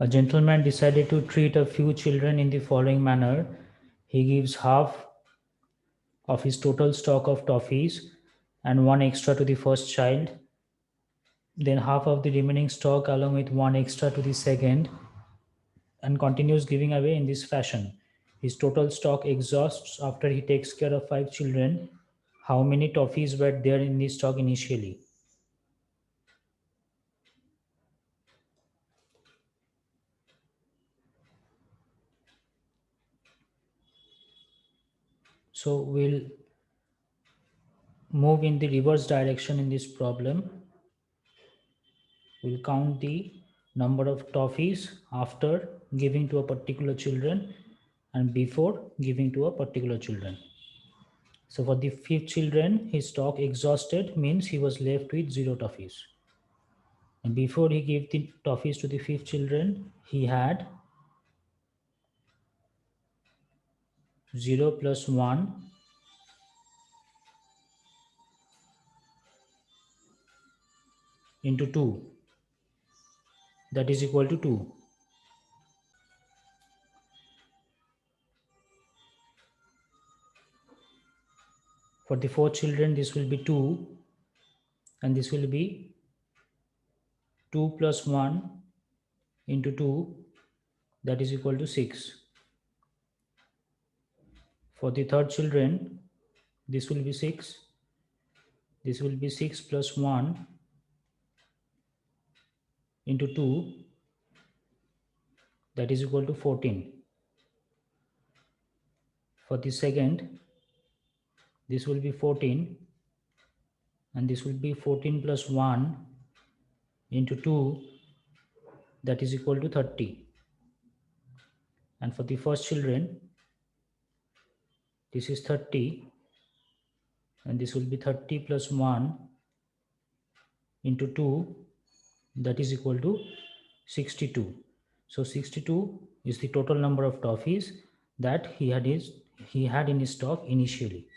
A gentleman decided to treat a few children in the following manner. He gives half of his total stock of toffees and one extra to the first child, then half of the remaining stock along with one extra to the second, and continues giving away in this fashion. His total stock exhausts after he takes care of 5 children. How many toffees were there in the stock initially? So we'll move in the reverse direction in this problem. We'll count the number of toffees after giving to a particular children and before giving to a particular children. So for the fifth children, his stock exhausted means he was left with 0 toffees. And before he gave the toffees to the fifth children, he had 0 plus 1 into 2, that is equal to 2. For the fourth children, this will be 2 and this will be 2 plus 1 into 2, that is equal to 6. For the third children, this will be 6. This will be 6 plus 1 into 2, that is equal to 14. For the second, this will be 14 and this will be 14 plus 1 into 2, that is equal to 30. And for the first children, this is 30 and this will be 30 plus 1 into 2, that is equal to 62. So 62 is the total number of toffees that he had in his stock initially.